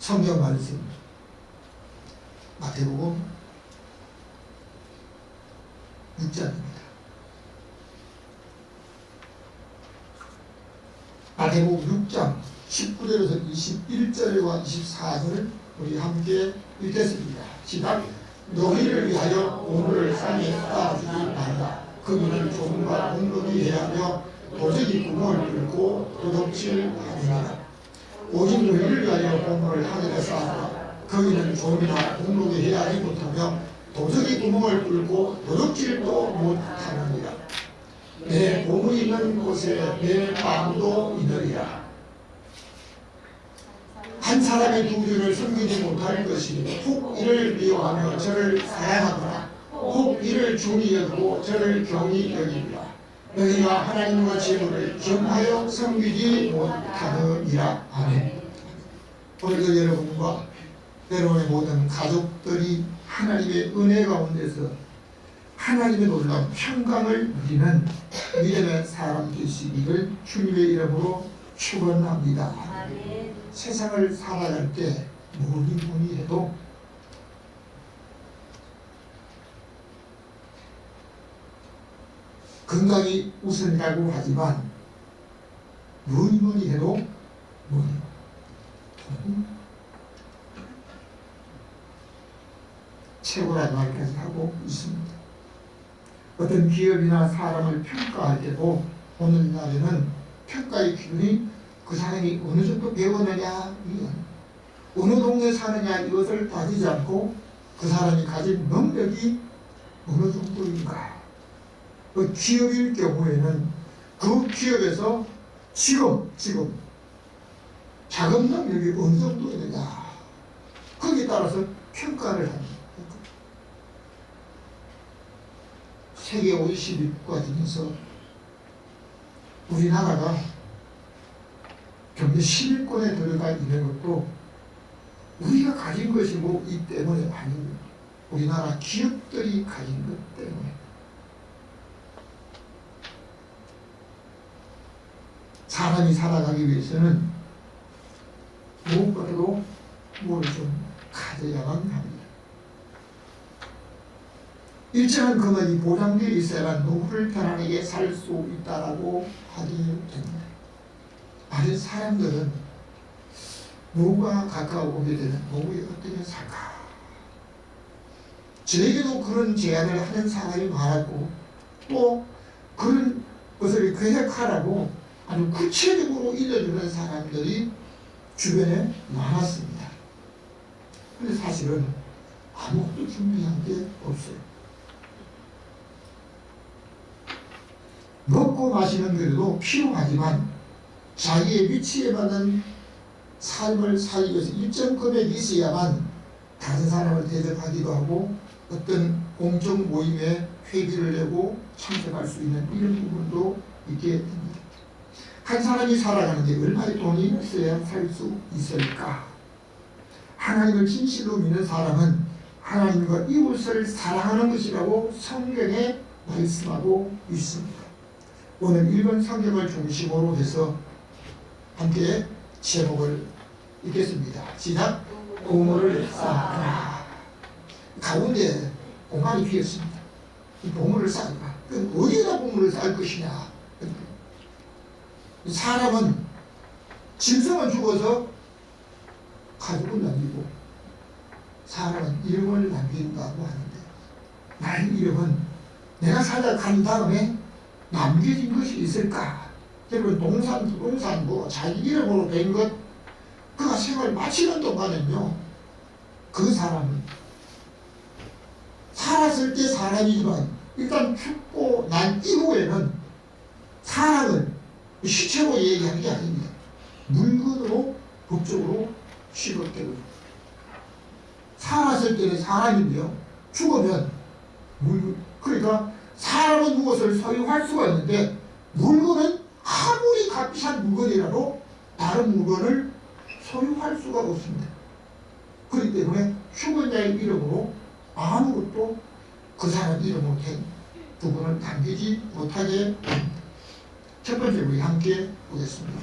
성경 말씀 마태복음 6장입니다. 마태복음 6장 19절에서 21절과 24절을 우리 함께 읽겠습니다. 시작. 너희를 위하여 오물을 산에 쌓아주지 말라. 그분은 조금과 공급이 해야 하며 도적이 구멍을 뚫고 도둑질 하느니라. 오직 너희를 위하여 보물을 하늘에 쌓아라. 거기는 좀이나 공급이 해야 하지 못하며 도적이 구멍을 뚫고 도둑질도 못하느니라. 내 보물이 있는 곳에 내 마음도 있느니라. 한 사람이 두 주를 섬기지 못할 것이 혹 이를 미워하며 저를 사랑하거나 혹 이를 중히 여기고 저를 경히 여기리라. 너희가 하나님과 재물을 겸하여 섬기지 못하느니라. 아멘. 오늘도 여러분과 여러분의 모든 가족들이 하나님의 은혜 가운데서 하나님의 놀라운 평강을 누리는 믿음의 사람 되시기를 주님의 이름으로 축원합니다. 아멘. 세상을 살아갈 때 뭐니 해도 건강이 우선이라고 하지만 뭐니 해도 최고라는 말까지 하고 있습니다. 어떤 기업이나 사람을 평가할 때도 오늘날에는 평가의 기준이 그 사람이 어느 정도 배웠느냐, 어느 동네에 사느냐 이것을 따지지 않고 그 사람이 가진 능력이 어느 정도인가. 그 기업일 경우에는 그 기업에서 지금 자금 능력이 어느 정도 있느냐 거기에 따라서 평가를 합니다. 세계 50위국가 중에서 우리나라가 경제 10위권에 들어가 있는 것도 우리가 가진 것이고 이 때문에 아닙니다. 우리나라 기업들이 가진 것 때문에. 사람이 살아가기 위해서는 무엇보다도 뭐를 좀 가져야만 합니다. 일정한 금액이 보장되어 있어야만 노후를 편안하게 살 수 있다라고 하게 됩니다. 많은 사람들은 노후가 가까워오게 되면 노후에 어떻게 살까? 저에게도 그런 제안을 하는 사람이 많았고 또 그런 것을 계획하라고 아주 구체적으로 일러주는 사람들이 주변에 많았습니다. 그런데 사실은 아무것도 준비한 게 없어요. 먹고 마시는 것도 필요하지만 자기의 위치에 맞는 삶을 살기 위해서 일정 금액이 있어야만 다른 사람을 대접하기도 하고 어떤 공적 모임에 회비를 내고 참석할 수 있는 이런 부분도 있게 됩니다. 한 사람이 살아가는데 얼마의 돈이 있어야 살 수 있을까? 하나님을 진실로 믿는 사람은 하나님과 이웃을 사랑하는 것이라고 성경에 말씀하고 있습니다. 오늘 1번 성경을 중심으로 해서 함께 제목을 읽겠습니다. 시작. 보물을 쌓아라. 가운데 공간이 비었습니다. 이 보물을 쌓아라. 어디에다 보물을 쌓을 것이냐? 사람은 짐승은 죽어서 가족을 남기고 사람은 이름을 남긴다고 하는데 나의 이름은 내가 살아간 다음에 남겨진 것이 있을까? 여러분 부동산 뭐 자기 이름으로 된 것 그가 생을 마치는 동안은요 그 사람은 살았을 때 사람이지만 일단 죽고 난 이후에는 사람을 시체로 얘기하는 게 아닙니다. 물건으로 법적으로 취급되고 살았을 때는 사람인데요 죽으면 물건 그러니까 사람은 무엇을 소유할 수가 있는데 물건은 아무리 값비싼 물건이라도 다른 물건을 소유할 수가 없습니다. 그렇기 때문에 죽은 자의 이름으로 아무것도 그 사람 이름으로 된 부분을 남기지 못하게 됩니다. 첫 번째 우리 함께 보겠습니다.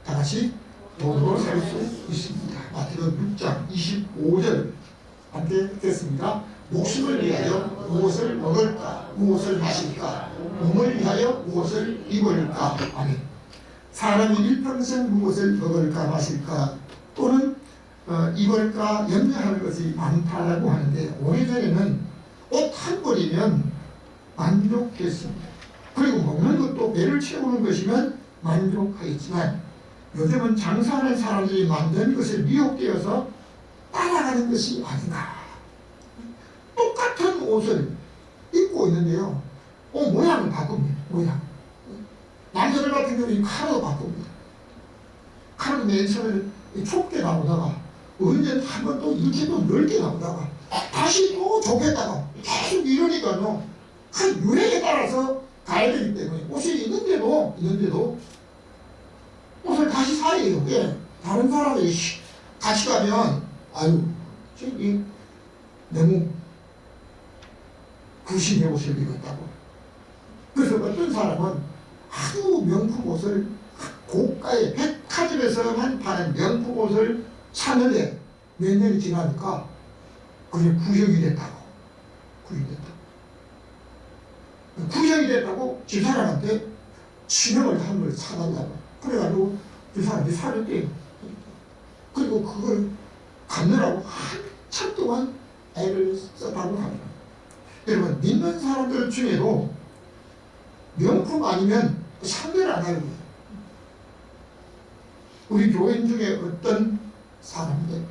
다같이 돈으로 살 수 있습니다. 마태복음 6장 25절 함께 됐습니다. 목숨을 위하여 무엇을 먹을까, 무엇을 마실까, 몸을 위하여 무엇을 입을까. 아멘. 사람이 일평생 무엇을 먹을까 마실까 또는 입을까 염려하는 것이 많다라고 하는데, 오래전에는 옷 한 벌이면 만족했습니다. 그리고 먹는 것도 배를 채우는 것이면 만족하겠지만, 요즘은 장사하는 사람들이 만든 것에 미혹되어서 따라가는 것이 아닌가. 똑같은 옷을 입고 있는데요, 모양을 바꿉니다. 모양. 남자들 같은 경우는 카라도 바꿉니다. 카라도 맨 처음에 좁게 나오다가 언제 한번 또 이렇게 또 넓게 나오다가 다시 또 좁혔다가 계속 이러니까요, 한 유행에 따라서 가야 되기 때문에 옷이 있는데도 옷을 다시 사야 해요. 예. 다른 사람이 같이 가면 아유 저기 너무 구신의 옷을 입었다고. 그래서 어떤 사람은 아주 명품 옷을 고가의 백화점에서만 파는 명품 옷을 샀는데 몇 년이 지나니까 그게 구형이 됐다고. 구형이 됐다고 집사람한테 치명을 한 걸 사달라고. 그래가지고 그 사람이 사줬대요. 그리고 그걸 갚느라고 한참 동안 애를 썼다고 합니다. 여러분, 믿는 사람들 중에도 명품 아니면 상대를 안 하는 거예요. 우리 교인 중에 어떤 사람들,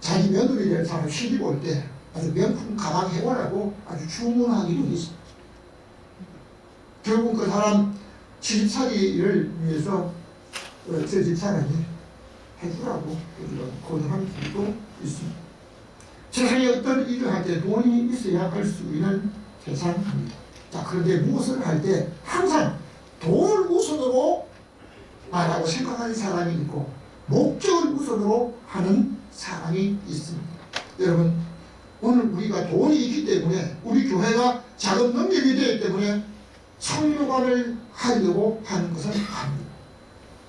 자기 며느리 될 사람 시집 올 때 아주 명품 가방 해오라고 아주 주문하기도 했습니다. 결국 그 사람 시집살이를 위해서 저 집사람이 해주라고 권유한 분도 있습니다. 세상에 어떤 일을 할 때 돈이 있어야 할 수 있는 세상입니다. 자, 그런데 무엇을 할 때 항상 돈을 우선으로 말하고 생각하는 사람이 있고 목적을 우선으로 하는 사람이 있습니다. 여러분, 오늘 우리가 돈이 있기 때문에 우리 교회가 작은 능력이 되기 때문에 성교관을 하려고 하는 것은 아닙니다.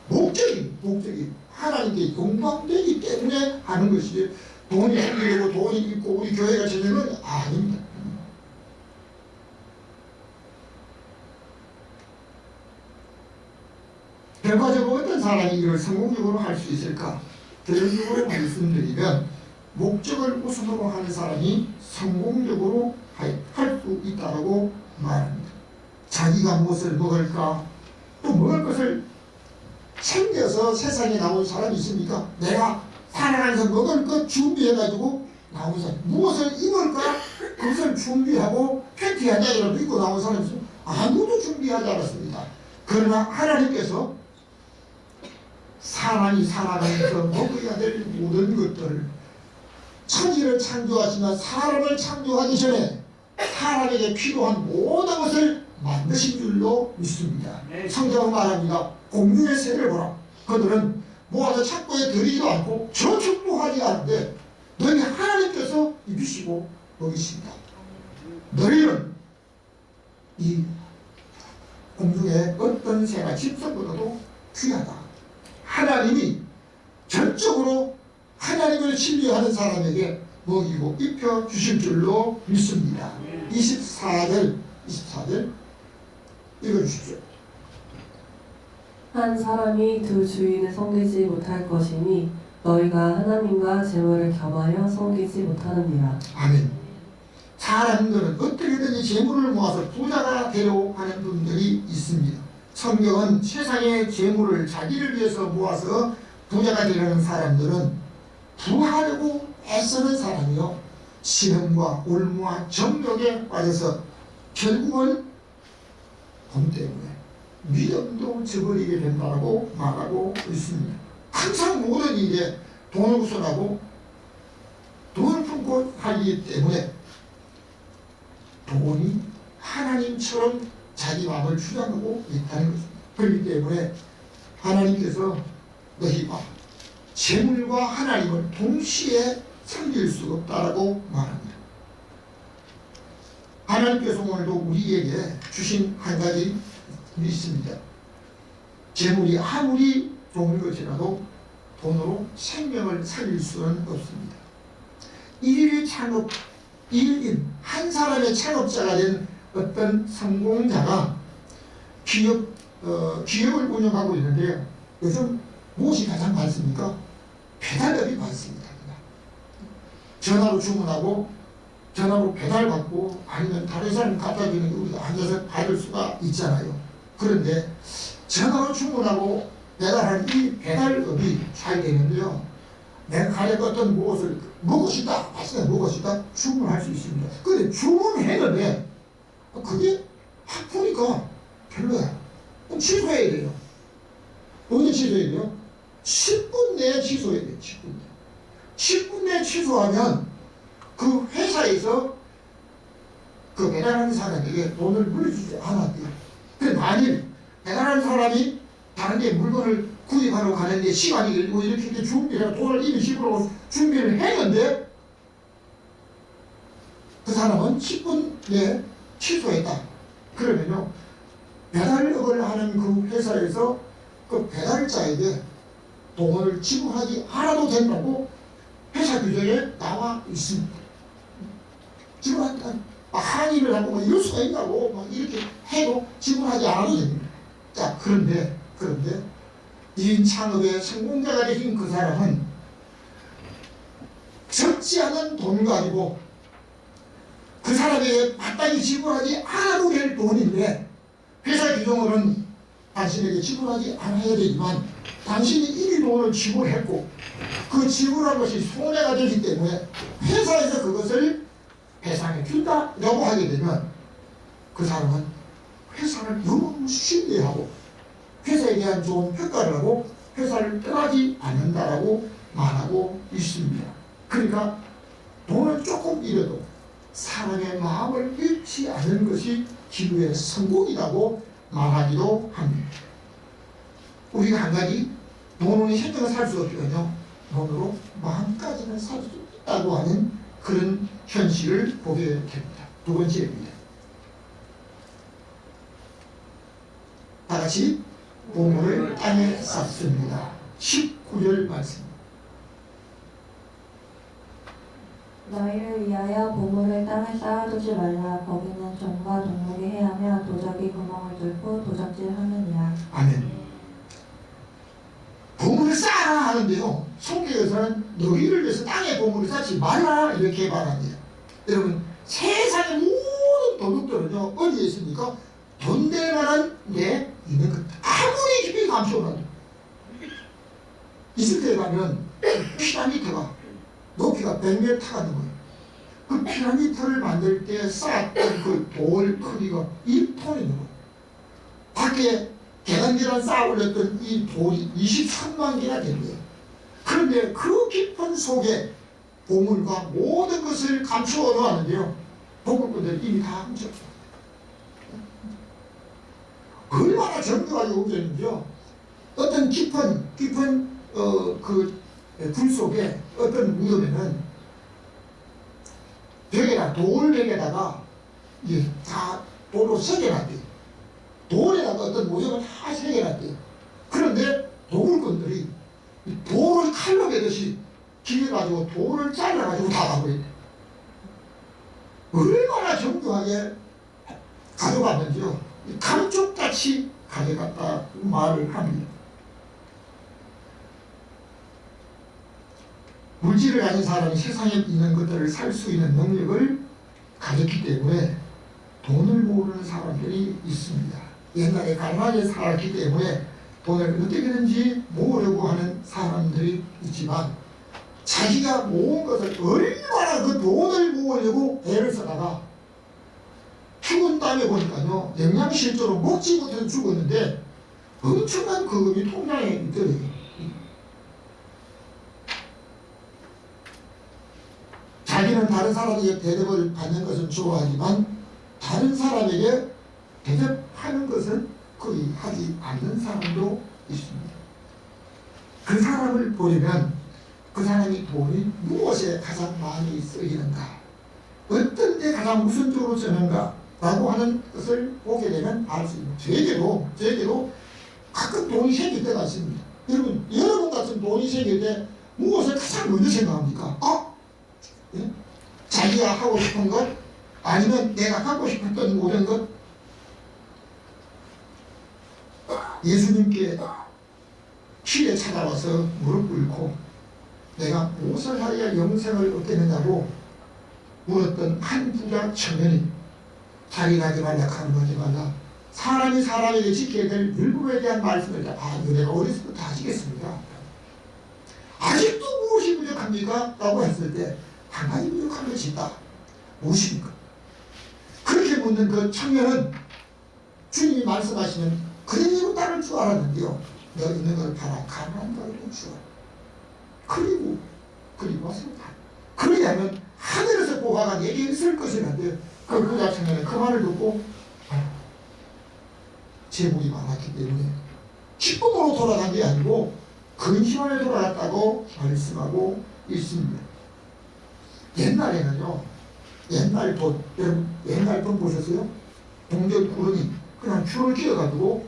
목적이 하나님께 영광되기 때문에 하는 것이지 돈이 생기고 돈이 있고 우리 교회가 되는 건 아닙니다. 결과적으로 어떤 사람이 이걸 성공적으로 할 수 있을까? 결론적으로 말씀드리면 목적을 우선으로 하는 사람이 성공적으로 할 수 있다고 말합니다. 자기가 무엇을 먹을까? 또 먹을 것을 챙겨서 세상에 나온 사람이 있습니까? 내가 살아가면서 먹을 것 준비해가지고 나온 사람. 무엇을 입을까? 그것을 준비하고 팬티하자 이러고 입고 나온 사람이 있습니다. 아무도 준비하지 않았습니다. 그러나 하나님께서 사람이 살아가면서 먹어야 될 모든 것들을, 천지를 창조하시면 사람을 창조하기 전에 사람에게 필요한 모든 것을 만드신 줄로 믿습니다. 성경은 말합니다. 공중의 새를 보라. 그들은 모아서 창고에 들이지도 않고 저축도 하지 않는데 너희 하나님께서 입히시고 먹이십니다. 너희는 이 공중의 어떤 새가 짐승보다도 귀하다. 하나님이 전적으로 하나님을 신뢰하는 사람에게 먹이고 입혀 주실 줄로 믿습니다. 24절 읽어주십시오. 한 사람이 두 주인을 섬기지 못할 것이니 너희가 하나님과 재물을 겸하여 섬기지 못하느니라. 아멘. 사람들은 어떻게든지 재물을 모아서 부자가 되려고 하는 분들이 있습니다. 성경은 세상의 재물을 자기를 위해서 모아서 부자가 되려는 사람들은 부하려고 애쓰는 사람이요, 시험과 올무와 정욕에 빠져서 결국은 돈 때문에 믿음도 저버리게 된다고 말하고 있습니다. 항상 모든 일에 돈을 우선하고 돈을 품고 하기 때문에 돈이 하나님처럼 자기 마음을 주장하고 있다는 것입니다. 그렇기 때문에 하나님께서 너희가 재물과 하나님을 동시에 섬길 수 없다라고 말합니다. 하나님께서 오늘도 우리에게 주신 한 가지 있습니다. 재물이 아무리 좋은 것이라도 돈으로 생명을 살릴 수는 없습니다. 일일 창업, 일인 한 사람의 창업자가 된 어떤 성공자가 기업을 운영하고 있는데요. 요즘 무엇이 가장 많습니까? 배달업이 많습니다. 전화로 주문하고 전화로 배달받고 아니면 다른 사람 갖다 주는 게 우리가 앉아서 받을 수가 있잖아요. 그런데 전화로 주문하고 배달하는 이 배달업이 잘 되는데요. 내가 가려고 어떤 무엇을 먹고 싶다, 맛있게 먹고 싶다 주문할 수 있습니다. 그런데 주문했는데 그게 아프니까 별로야. 그럼 취소해야 돼요. 언제 취소해야 돼요? 10분 내에 취소해야 돼요. 10분 내에. 10분 내에 취소하면 그 회사에서 그 배달하는 사람에게 돈을 물려주지 않았대요. 근데 만일 배달하는 사람이 다른 데 물건을 구입하러 가는데 시간이 걸리고 이렇게 준비를 돈을 이미 집으로 준비를 했는데 그 사람은 10분 내에 취소했다. 그러면요 배달업을 하는 그 회사에서 그 배달자에게 돈을 지불하지 않아도 된다고 회사 규정에 나와 있습니다. 지불한다. 항의를 하고 뭐 이럴 수가 있다고 막 이렇게 해도 지불하지 않아도 됩니다. 자, 그런데 이 창업의 성공자가 되신 그 사람은 적지 않은 돈을 가지고 그 사람에게 마땅히 지불하지 않아도 될 돈인데 회사 규정으로는 당신에게 지불하지 않아야 되지만 당신이 이미 돈을 지불했고 그 지불한 것이 손해가 되기 때문에 회사에서 그것을 배상해 준다라고 하게 되면 그 사람은 회사를 너무 신뢰하고 회사에 대한 좋은 평가를 하고 회사를 떠나지 않는다라고 말하고 있습니다. 그러니까 돈을 조금 잃어도 사람의 마음을 잃지 않는 것이 기도의 성공이라고 말하기도 합니다. 우리가 한 가지 돈으로 생명을 살 수 없거든요. 돈으로 마음까지는 살 수 있다고 하는 그런 현실을 보게 됩니다. 두 번째입니다. 다 같이 보물을 땅에 쌓습니다. 19절 말씀. 너희를 위하여 보물을 땅에 쌓아두지 말라. 거기는 종과 동물이 해하며 도적이 구멍을 뚫고 도적질하느니라. 아멘. 보물을 쌓아라 하는데요. 성경에서는 너희를 위해서 땅에 보물을 쌓지 말라 이렇게 말합니다. 여러분 세상의 모든 도둑들은요 어디에 있습니까? 돈 될 만한 데 있는 것. 아무리 깊이 감춰놔도 이스라엘에 가면 피라미드가 높이가 100m가 넘어요. 그 피라미드를 만들 때 쌓았던 그 돌 크기가 1톤이 넘어요. 밖에 계단계단 쌓아 올렸던 이 돌이 23만 개나 됩니다. 그런데 그 깊은 속에 보물과 모든 것을 감추어 놓았는데요. 보물꾼들이 이미 다 훔쳤어요. 얼마나 정교하게 훔쳤는지요. 어떤 깊은 굴 속에 어떤 무덤에는 벽에다 돌벽에다가 이게 다 돌로 새겨놨대요. 돌에다가 어떤 모형을 다 새겨놨대요. 그런데 도굴꾼들이 돌을 칼로 베듯이 기계가지고 돌을 잘라가지고 다 가버렸대. 얼마나 정교하게 가져갔는지요. 감쪽같이 가져갔다 말을 합니다. 물질을 가진 사람이 세상에 있는 것들을 살 수 있는 능력을 가졌기 때문에 돈을 모으는 사람들이 있습니다. 옛날에 가난하게 살았기 때문에 돈을 어떻게든지 모으려고 하는 사람들이 있지만 자기가 모은 것을 얼마나 그 돈을 모으려고 애를 쓰다가 죽은 다음에 보니까요 영양실조로 먹지 못해서 죽었는데 엄청난 거금이 통장에 있더래요. 자기는 다른 사람에게 대접을 받는 것은 좋아하지만 다른 사람에게 대접하는 것은 거의 하지 않는 사람도 있습니다. 그 사람을 보려면 그 사람이 돈이 무엇에 가장 많이 쓰이는가, 어떤 데 가장 우선적으로 쓰는가 라고 하는 것을 보게 되면 알 수 있습니다. 저에게도 가끔 돈이 생길 때가 있습니다. 여러분 같은 돈이 생길 때 무엇을 가장 먼저 생각합니까? 예? 자기가 하고 싶은 것, 아니면 내가 갖고 싶었던 모든 것. 예수님께 길에 찾아와서 무릎 꿇고 내가 무엇을 하여야 영생을 얻겠느냐고 물었던 한 부자 청년이 자기가 하지 말라 하는 거 하지 말라. 사람이 사람에게 지켜야 될 율법에 대한 말씀을 내가 어렸을 때부터 하시겠습니다. 아직도 무엇이 부족합니까? 라고 했을 때 한 가지 부족한 것이 있다. 무엇입니까? 그렇게 묻는 그 청년은 주님이 말씀하시면 그대로 따를 줄 알았는데요. 너 있는 걸 팔아 가난한 자에게 주어. 그리고 와서 파. 그러려면 하늘에서 보화가 내게 있을 것이라는데 그 부자 청년은 그 말을 듣고 제목이 많았기 때문에 기쁨으로 돌아간 게 아니고 근심하며 돌아갔다고 말씀하고 있습니다. 옛날에는요, 여러분 옛날 돈 보셨어요? 동전 구름이 그냥 줄을 끼워가지고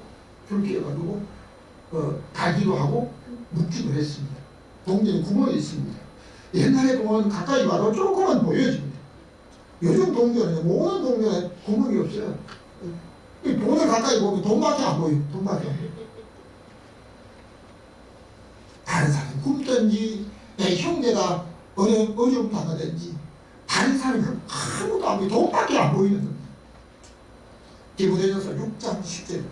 달기도 하고 묶기도 했습니다. 동전에 구멍이 있습니다. 옛날에 보면 가까이 와도 조금만 보여집니다. 요즘 동전은 모든 동전에 구멍이 없어요. 이 돈을 가까이 보면 돈밖에 안 보여요. 돈밖에 안 보여요. 다른 사람이 굶든지 내 형제가 어려움 당하든지 다른 사람이 아무것도 안 보여요. 돈밖에 안 보이는 겁니다. 디모데전서 6장 10절.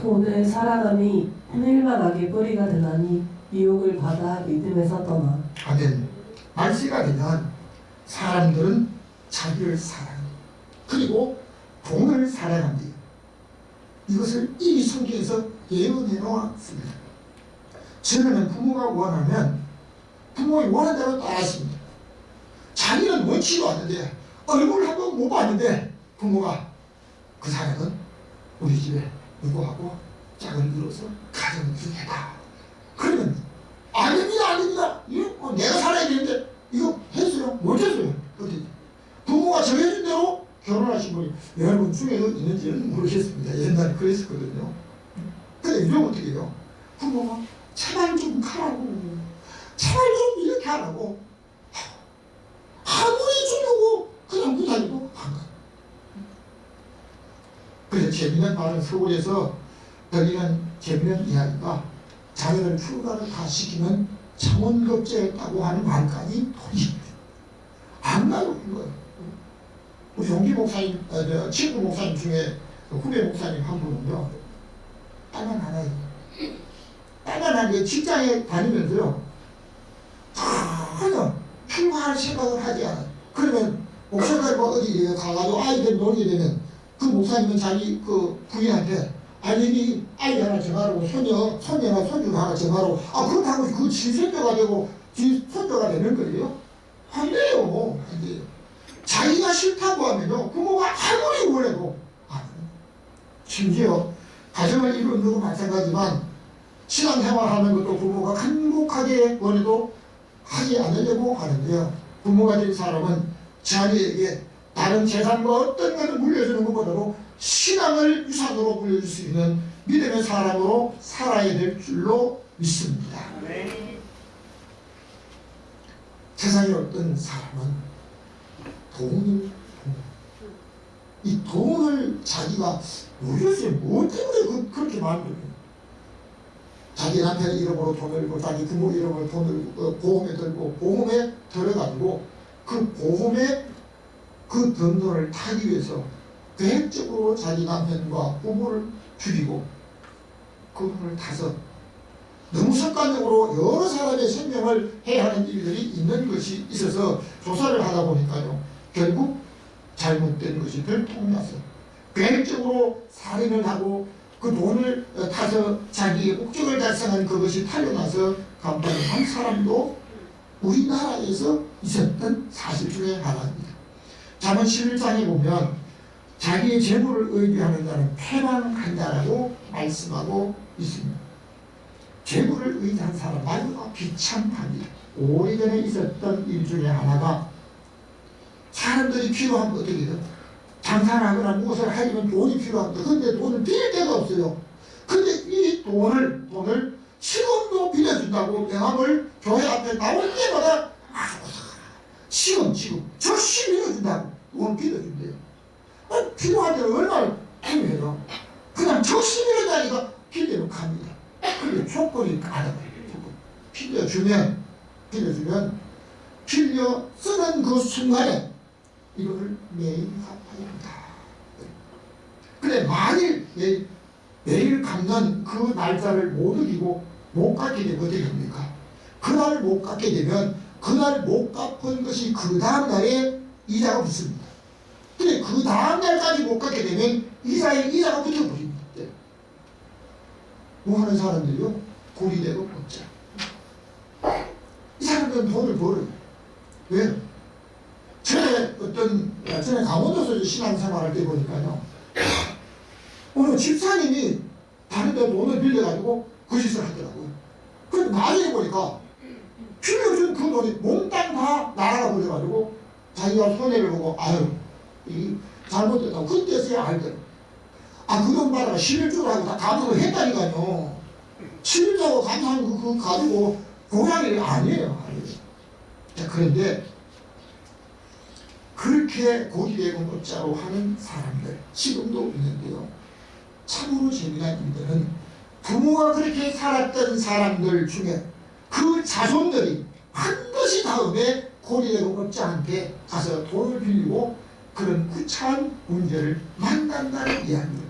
돈을 사랑함이 일만 악의 뿌리가 되나니 유혹을 받아 믿음에서 떠나. 아멘. 말세가 되면 사람들은 자기를 사랑해. 그리고 돈을 사랑한대요. 이것을 이미 성경에서 예언해 놓았습니다. 전에는 부모가 원하면 부모의 원하는 대로 따랐습니다. 자기는 원치도 않는데 얼굴을 한번 못 봤는데 부모가 그 사람은 우리 집에 누구하고 짝을 이뤄서 가정을 이루겠다. 그러면 아닙니다. 이거 내가 살아야 되는데 이거 했어요? 못했어요. 어디 부모가 정해준 대로 결혼하신 분이 여러분 중에도 있는지는 모르겠습니다. 옛날에 그랬었거든요. 근데 요즘 어떻게 해요? 부모가 제발 좀 가라고, 제발 좀 이렇게 하라고, 아무리 주려고 그냥 부탁해도 안 가요. 그래서 재미난 말은 서울에서 들리는 재미난 이야기가 자녀들 출가를 다 시키면 창원급제했다고 하는 말까지 돈이 안 가요. 이거. 우리 용기 목사님, 친구 목사님 중에 후배 목사님 한 분은요, 딸만 하나요. 딸만 하나요. 직장에 다니면서요, 전혀 출가할 생각을 하지 않아요. 그러면 목사가 뭐 어디 가가지고 아이들 놀게 되면 그 목사님은 자기 그 부인한테 아니 아이 하나 정하라고 손녀나 손주 하나 정하라고 그렇다고 그 친손녀가 되고 친손녀가 되는 거예요? 안 돼요. 안 돼요. 자기가 싫다고 하면요 부모가 아무리 원해도 안 돼요. 심지어 가정을 이루는 것도 마찬가지지만 신앙생활하는 것도 부모가 간곡하게 원해도 하지 않으려고 하는데요. 부모가 된 사람은 자녀에게 다른 재산과 어떤 것을 물려주는 것보다도 신앙을 유산으로 물려줄 수 있는 믿음의 사람으로 살아야 될 줄로 믿습니다. 세상에 어떤 사람은 이 돈을 자기가 모르겠어요. 뭐 때문에 그렇게 마음이 자기 남편 이름으로 돈을 들고 자기 부모 이름으로 돈을 보험에 들고 보험에 들어가지고 그 보험에 그 돈을 타기 위해서 계획적으로 자기 남편과 부모를 죽이고 그 돈을 타서 너무 습관적으로 여러 사람의 생명을 해하는 일들이 있는 것이 있어서 조사를 하다 보니까요 결국 잘못된 것이 들통나서 계획적으로 살인을 하고 그 돈을 타서 자기의 목적을 달성한 그것이 탈려나서 감당한 사람도 우리나라에서 있었던 사실 중에 하나입니다. 잠언 11장에 보면 자기의 재물을 의지하는 자는 패망한다라고 말씀하고 있습니다. 재물을 의지한 사람 말고가 비참합니다. 오래전에 있었던 일 중에 하나가 사람들이 필요한 거 어떻게 해요? 장사를 하거나 무엇을 하려면 돈이 필요합니다. 근데 돈을 빌릴 데가 없어요. 근데 이 돈을 지금도 빌려준다고 명함을 교회 앞에 나올 때마다 지금 즉시 빌려준다고 돈 빌려준대요. 필요할 때는 얼마나 필요해요. 그냥 즉시 빌려다니까 빌려는 갑니다. 그게 조건이 까다로워요. 빌려주면 빌려 쓰는 그 순간에 이거를 매일 갚아야 한다. 그래 만일 매일 갚는 그 날짜를 못 어기고 못 갚게 되면 어떻게 됩니까? 그날 못 갚게 되면 그날 못 갚은 것이 그 다음 날에 이자가 붙습니다. 근데 그 다음 날까지 못 갚게 되면 이자가 붙어버립니다. 뭐 하는 사람들이요? 고리대고 먹자. 이 사람들은 돈을 벌어요. 왜? 전에 강원도에서 신앙생활할 때 보니까요. 어느 집사님이 다른 데 돈을 빌려가지고 그 짓을 하더라고요. 그런데 나중에 보니까 빌려준 그 돈이 몽땅 다 날아가 버려가지고 자기가 손해를 보고 아유 이 잘못됐다고 그때서야 알더라고요. 그 돈 받아가 11조를 하고 다 감사를 했다니까요. 11조하고 감사한 그거 가지고 고양이를 아니에요. 자, 그런데 그렇게 고기대고 먹자로 하는 사람들 지금도 있는데요. 참으로 재미난 일들은 부모가 그렇게 살았던 사람들 중에 그 자손들이 반드시 다음에 고리대고 먹자한테 가서 돈을 빌리고 그런 구차한 문제를 만난다는 이야기입니다.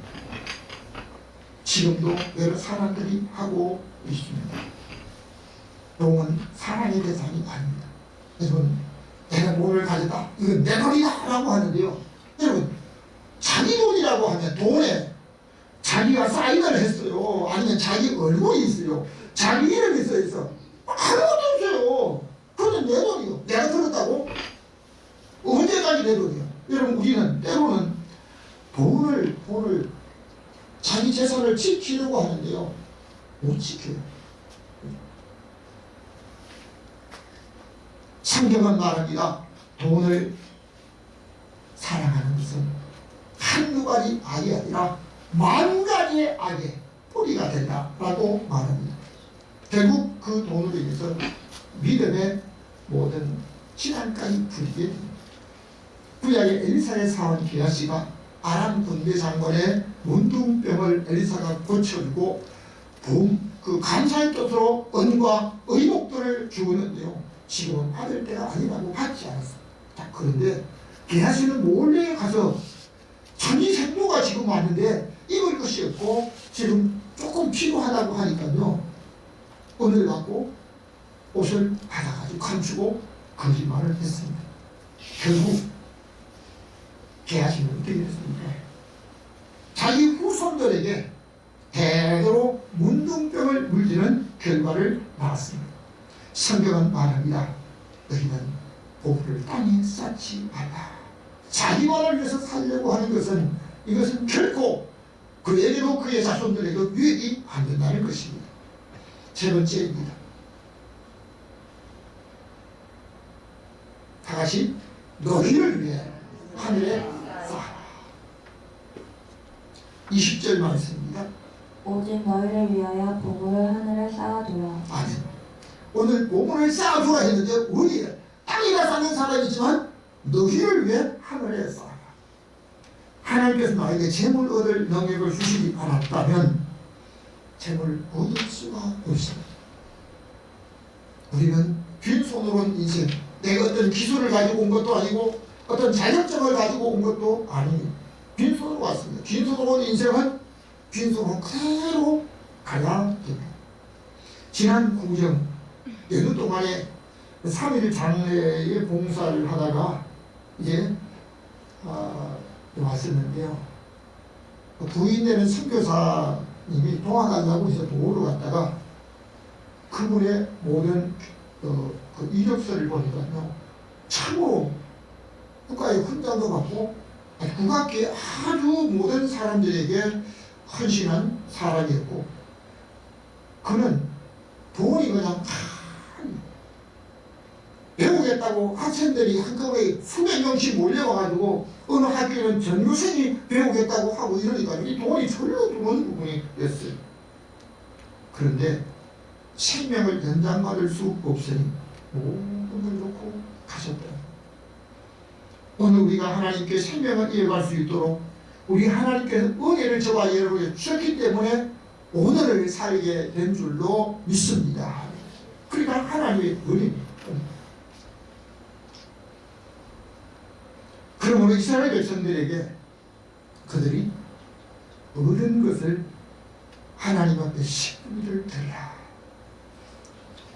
지금도 여러 사람들이 하고 있습니다. 돈은 사랑의 대상이 아닙니다. 여러분, 내가 돈을 가졌다. 이건 내 돈이다 라고 하는데요. 여러분, 자기 돈이라고 하면 돈에 자기가 사인을 했어요. 아니면 자기 얼굴이 있어요. 자기 이름이 써있어. 아무것도 없어요. 그건 내 돈이요. 내가 들었다고? 언제까지 내 돈이요? 여러분, 우리는 때로는 돈을 자기 재산을 지키려고 하는데요. 못 지켜요. 성경은 말합니다. 돈을 사랑하는 것은 한두 가지 악이 아니라 만 가지의 악의 뿌리가 된다라고 말합니다. 결국 그 돈으로 인해서 믿음의 모든 신앙까지 부리게 됩니다. 구약의 엘리사의 사원 게하시가 아람 군대 장관의 문둥병을 엘리사가 고쳐주고 그 감사의 뜻으로 은과 의복들을 주었는데요. 지금은 받을 때가 아니라고 받지 않았습니다. 그런데 게하시는 몰래 가서 천지생모가 지금 왔는데 입을 것이 없고 지금 조금 필요하다고 하니까요. 은을 갖고 옷을 받아가지고 감추고 거짓말을 했습니다. 결국 게하시는 어떻게 됐습니까? 자기 후손들에게 대대로 문둥병을 물리는 결과를 낳았습니다. 성경은 말합니다. 너희는 보물을 땅에 쌓지 말라. 자기만을 위해서 살려고 하는 것은 이것은 결코 그에게도 그의 자손들에게도 유익이 안 된다는 것입니다. 세 번째입니다. 다같이 너희를 위해 하늘에 쌓아라. 20절 말씀입니다. 오직 너희를 위하여 보물을 하늘에 쌓아두라. 아멘. 오늘 보물을 쌓아두라 했는데 어디에? 땅에다 쌓는 사람이지만 너희를 위해 하늘에 쌓아라. 하나님께서 나에게 재물 얻을 능력을 주시지 않았다면 재물을 얻을 수가 없습니다. 우리는 빈손으로 온 인생, 내가 어떤 기술을 가지고 온 것도 아니고 어떤 자격증을 가지고 온 것도 아닙니다. 빈손으로 왔습니다. 빈손으로 온 인생은 빈손으로 그대로 가야 됩니다. 지난 구정 연휴 동안에 3일 장례의 봉사를 하다가 이제 왔었는데요. 부인 되는 선교사님이 도와달라고 해서 도우러 갔다가 그분의 모든 그 이력서를 보니까요. 참으로 국가의 훈장도 받고 국악계 아주 모든 사람들에게 헌신한 사람이었고 그는 돈이 그냥 배우겠다고 학생들이 한꺼번에 수백 명씩 몰려와가지고 어느 학교는 전교생이 배우겠다고 하고 이러니까 이 돈이 절로 들어오는 부분이 됐어요. 그런데 생명을 연장받을 수 없으니 모든 걸 놓고 가셨다. 오늘 우리가 하나님께 생명을 이어갈 수 있도록 우리 하나님께서 은혜를 저와 여러분에게 주셨기 때문에 오늘을 살게 된 줄로 믿습니다. 그러니까 하나님의 은혜입니다. 그러므로 이스라엘 백성들에게 그들이 얻은 것을 하나님 앞에 10분을 드리라.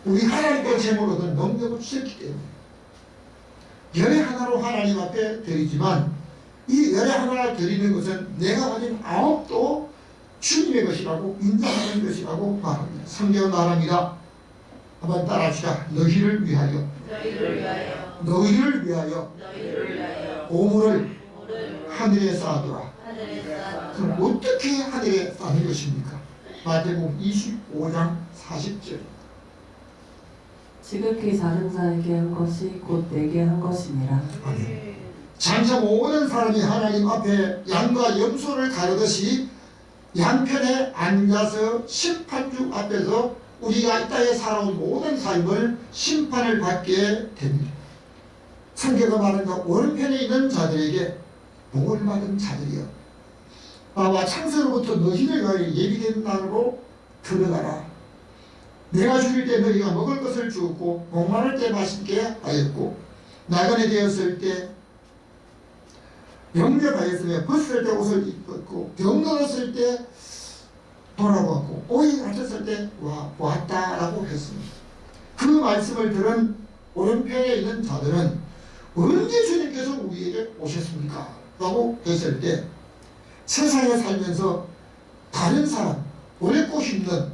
우리 하나님께 제물로 얻은 능력을 주셨기 때문에 열의 하나로 하나님 앞에 드리지만 이 열의 하나를 드리는 것은 내가 가진 9도 주님의 것이라고 인정하는 것이라고 말합니다. 성경은 말합니다. 한번 따라합시다. 너희를 위하여 너희를 위하여 보물을 하늘에 쌓아두라. 그럼 어떻게 하늘에 쌓는 것입니까? 마태복음 25장 40절. 지극히 작은 자에게 한 것이 곧 내게 한 것이니라. 아멘. 장차 모든 사람이 하나님 앞에 양과 염소를 가르듯이 양편에 앉아서 심판주 앞에서 우리가 이 땅에 살아온 모든 삶을 심판을 받게 됩니다. 성경가 말한다. 오른편에 있는 자들에게 복을 받은 자들이여, 나와 창세로부터 너희를 위하여 예비된 날로 들어가라. 내가 죽일 때 너희가 먹을 것을 주었고 목마를 때 마시게 하였고 나그네 되었을 때 영접하였으며 벗을 때 옷을 입었고 병들었을 때 돌아보았고 오이 갇혔을 때 보았다라고 했습니다. 그 말씀을 들은 오른편에 있는 자들은 언제 주님께서 우리에게 오셨습니까? 라고 했을 때 세상에 살면서 다른 사람, 어렵고 힘든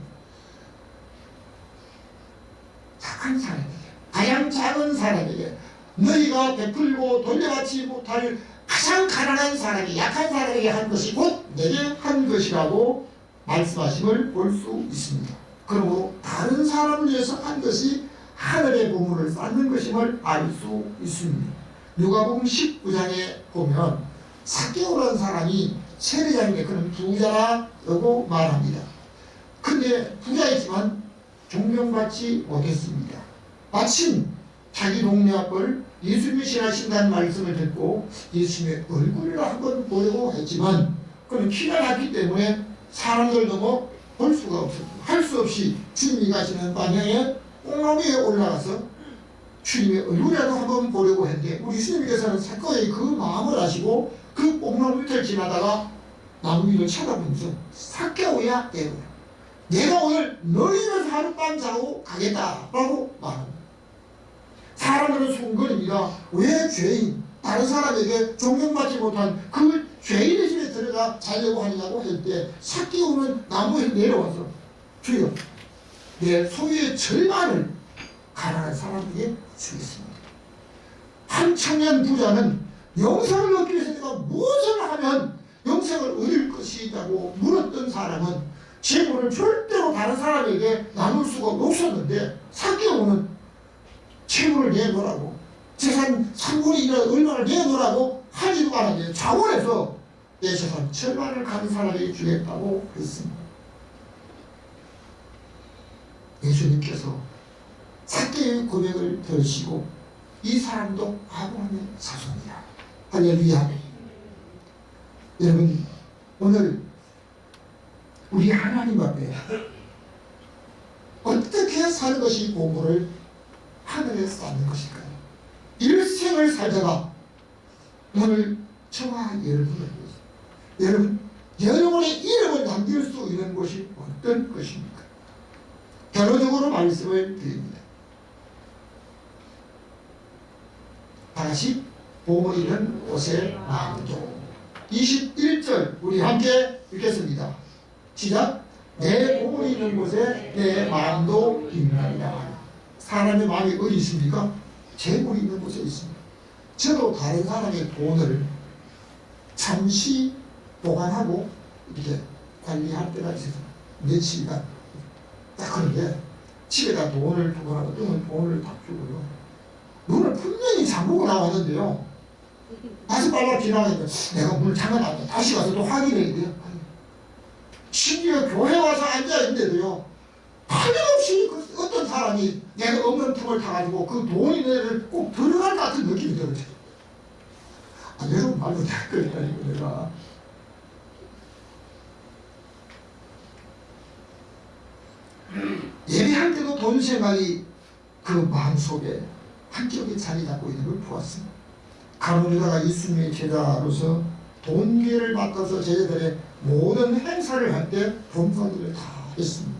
착한 사람에게, 가장 작은 사람에게, 너희가 베풀고 돌려받지 못할 가장 가난한 사람이, 약한 사람에게 한 것이 곧 내게 한 것이라고 말씀하심을 볼 수 있습니다. 그러므로 다른 사람을 위해서 한 것이 하늘의 보물을 쌓는 것임을 알 수 있습니다. 누가복음 19장에 보면 삭개오라는 사람이 세리장인데 그는 부자라고 말합니다. 근데 부자이지만 존경받지 못했습니다. 마침 자기 동네 앞을 예수님이 지나신다는 말씀을 듣고 예수님의 얼굴을 한번 보려고 했지만 그는 키가 작기 때문에 사람들 넘어 볼 수가 없었고 할 수 없이 주님이 가시는 방향에 뽕나무에 올라가서 주님의 얼굴이라도 한번 보려고 했는데 우리 주님께서는 사건의 그 마음을 아시고 그 뽕나무 밑을 지나다가 나무 위를 쳐다보면서 삭개오야 대오야, 내가 오늘 너희 집에서 하룻밤 자고 가겠다라고 말합니다. 사람들은 순간입니다. 왜 죄인, 다른 사람에게 존경받지 못한 그 죄인의 집에 들어가 자려고 하냐고 할 때 삭개오는 나무에서 내려와서 주여 내 소유의 절반을 가난한 사람에게 주겠습니다. 한 청년 부자는 영생을 얻기 위해서 내가 무엇을 하면 영생을 얻을 것이라고 물었던 사람은 재물을 절대로 다른 사람에게 나눌 수가 없었는데 삭개오는 재물을 내놓으라고, 재산 3분의 1을 얼마를 내놓으라고 하지도 않았는데 자원해서 내 재산 절반을 가는 사람에게 주겠다고 했습니다. 예수님께서 삭개의 고백을 들으시고 이 사람도 아브라함의 자손이야. 할렐루야. 여러분, 오늘 우리 하나님 앞에 어떻게 사는 것이 보물을 하늘에 쌓는 것일까요? 일생을 살다가 오늘 저와 여러분을 위해서 여러분의 이름을 남길 수 있는 것이 어떤 것입니까? 결론적으로 말씀을 드립니다. 다시 보물이 있는 곳에 마음도 21절 우리 함께 읽겠습니다. 시작. 내 보물이 있는 곳에 내 마음도 있느니라. 사람의 마음이 어디 있습니까? 재물이 있는 곳에 있습니다. 저도 다른 사람의 돈을 잠시 보관하고 이렇게 관리할 때가 있어서 며칠간 딱 그런데 집에다 돈을 두거나 어떤 돈을 딱 주고요. 문을 분명히 잠그고 나왔는데요. 다시 빨라 지나가니까 내가 문을 잠가놨다. 다시 가서 또 확인해야 돼요. 심지어 교회 와서 앉아있는데도요. 틀림없이 그 어떤 사람이 내가 없는 틈을 타가지고 그 돈 있는 애를 꼭 들어갈 것 같은 느낌이 들어요. 여러분 말도 잘 거니까 내가. 예배할 때도 돈 생각이 그 마음속에 한쪽에 자리 잡고 있는 걸 보았습니다. 가룟 유다가 예수님의 제자로서 돈계를 맡아서 제자들의 모든 행사를 할 때 봉사들을 다 했습니다.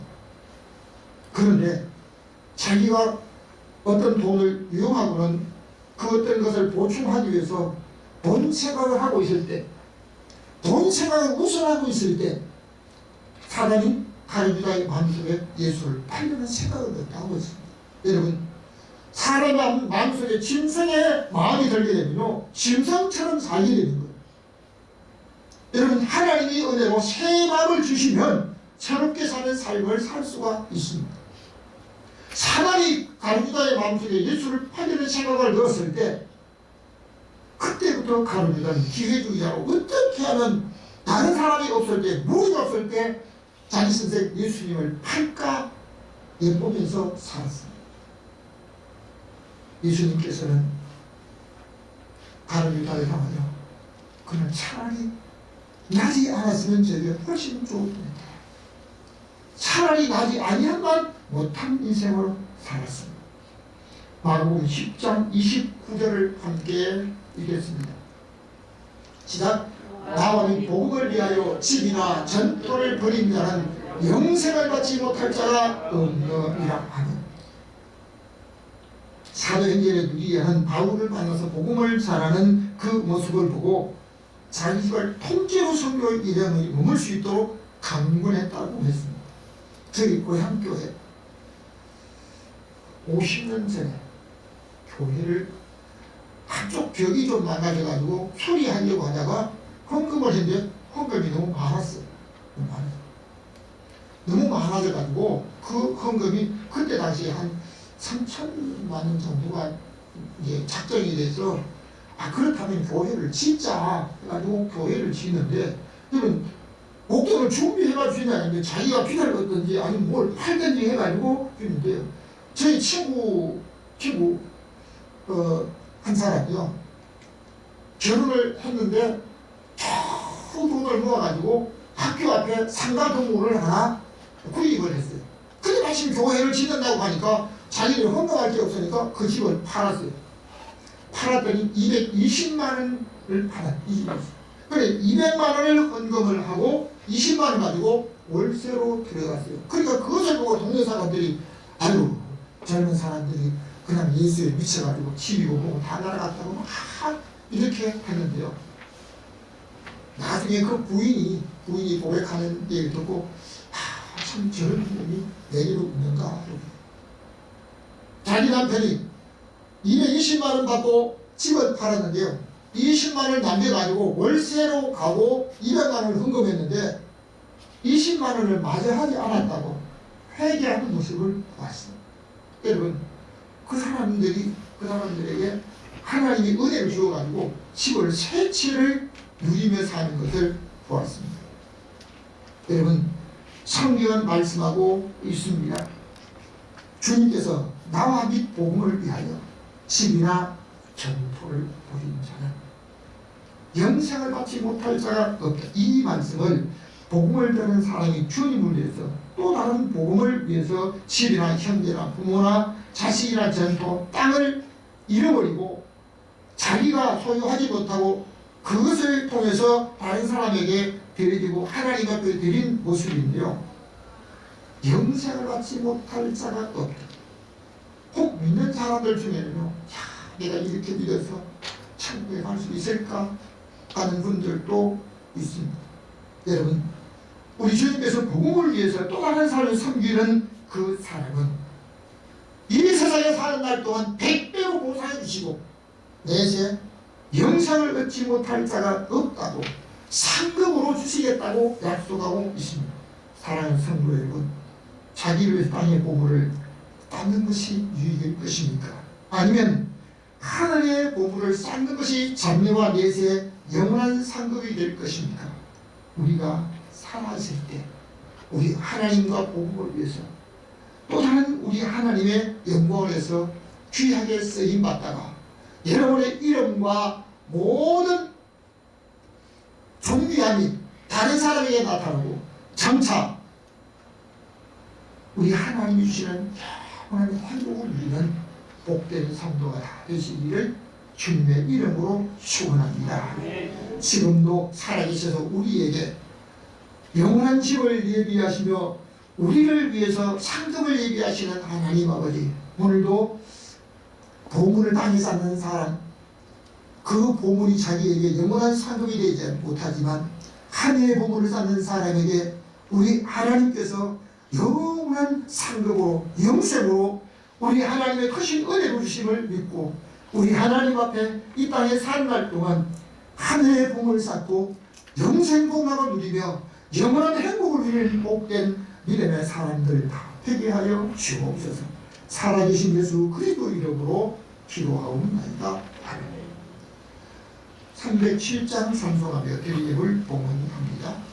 그런데 자기가 어떤 돈을 유용하고는 그 어떤 것을 보충하기 위해서 돈 생각을 하고 있을 때, 돈 생각을 우선하고 있을 때 사단이 가룟 유다의 마음속에 예수를 팔려는 생각을 넣었다고 했습니다. 여러분, 사람의 마음속에 짐승의 마음이 들게 되면요, 짐승처럼 살게 되는 거예요. 여러분, 하나님이 은혜로 새 마음을 주시면 새롭게 사는 삶을 살 수가 있습니다. 사단이 가룟 유다의 마음속에 예수를 팔려는 생각을 넣었을 때, 그때부터 가룟 유다는 기회주의자로 어떻게 하면 다른 사람이 없을 때, 무리가 없을 때 자기 선생 예수님을 팔까 엿보면서 살았습니다. 예수님께서는 가룟 유다를 향하여 그는 차라리 나지 않았으면 저희가 훨씬 좋을 뻔했다. 차라리 나지 아니한만 못한 인생으로 살았습니다. 마가복음 10장 29절을 함께 읽겠습니다. 시작. 나와는 복음을 위하여 집이나 전토를 벌인 자는 영생을 받지 못할 자가 없느니라 하니. 사도행전의 누리에는 바울을 만나서 복음을 전하는 그 모습을 보고 자기 집을 통째로 선교 일행에 머물 수 있도록 강권했다고 했습니다. 저희 고향교회 50년 전에 교회를 한쪽 벽이 좀 망가져가지고 수리하려고 하다가 헌금을 했는데 헌금이 너무 많았어요. 너무 많아져가지고 그 헌금이 그때 당시에 한 3천만 원 정도가 이제 작정이 돼서 그렇다면 교회를 짓자 해가지고 교회를 짓는데 그러면 목돈을 준비해가지고 주냐는데 자기가 비자를 얻든지 아니면 뭘 팔든지 해가지고 주는데요. 저희 친구 한 사람이요. 결혼을 했는데 큰 돈을 모아가지고 학교 앞에 상가 건물을 하나 구입을 했어요. 근데 마침 교회를 짓는다고 하니까 자기는 헌금할 게 없으니까 그 집을 팔았어요. 팔았더니 220만 원을 팔았어요. 그래 200만 원을 헌금을 하고 20만 원 가지고 월세로 들어갔어요. 그러니까 그것을 보고 동네 사람들이 아유 젊은 사람들이 그냥 예수에 미쳐가지고 TV고 보고 다 날아갔다고 막 이렇게 했는데요. 나중에 그 부인이 고백하는 얘기를 듣고 참 저런 분이 내게도 있는가. 자기 남편이 220만 원 받고 집을 팔았는데요. 20만 원을 남겨가지고 월세로 가고 200만 원을 헌금했는데 20만 원을 마저 하지 않았다고 회개하는 모습을 봤습니다. 여러분, 그 사람들에게 하나님이 은혜를 주어가지고 집을 새 채를 누리며 사는 것을 보았습니다. 여러분, 성경은 말씀하고 있습니다. 주님께서 나와 및 복음을 위하여 집이나 전토를 벌인 자는 영생을 받지 못할 자가 없다. 이 말씀을 복음을 전하는 사람이 주님을 위해서 또 다른 복음을 위해서 집이나 형제나 부모나 자식이나 전토, 땅을 잃어버리고 자기가 소유하지 못하고 그것을 통해서 다른 사람에게 드리고 하나님 앞에 드린 모습인데요. 영생을 받지 못할 자가 없다. 혹 믿는 사람들 중에는요, 내가 이렇게 믿어서 천국에 갈 수 있을까 하는 분들도 있습니다. 여러분, 우리 주님께서 복음을 위해서 또 다른 사람을 섬기는 그 사람은 이 세상에 사는 날 동안 100배로 보상해 주시고 내세 영생을 얻지 못할 자가 없다고 상급으로 주시겠다고 약속하고 있습니다. 사랑하는 성도 여러분, 자기를 위해서 땅의 보물을 닦는 것이 유익일 것입니까? 아니면 하늘의 보물을 쌓는 것이 장래와 내세의 영원한 상급이 될 것입니다. 우리가 살아있을 때 우리 하나님과 복음을 위해서 또 다른 우리 하나님의 영광을 위해서 귀하게 쓰임받다가 여러분의 이름과 모든 존귀함이 다른 사람에게 나타나고 장차 우리 하나님이 주시는 영원한 행복을 누리는 복된 성도가 다 되시기를 주님의 이름으로 축원합니다. 지금도 살아계셔서 우리에게 영원한 집을 예비하시며 우리를 위해서 상급을 예비하시는 하나님 아버지, 오늘도 보물을 많이 쌓는 사람, 그 보물이 자기에게 영원한 상급이 되지 못하지만 하늘의 보물을 쌓는 사람에게 우리 하나님께서 영원한 상급으로 영생으로 우리 하나님의 크신 은혜로 주심을 믿고 우리 하나님 앞에 이 땅에 사는 날 동안 하늘의 보물을 쌓고 영생 복락을 누리며 영원한 행복을 누리는 복된 믿음의 사람들 다 되게 하여 주옵소서. 살아계신 예수 그리스도 이름으로 기도하옵나이다. 아멘. 307장 상송하며 드리임을 봉헌합니다.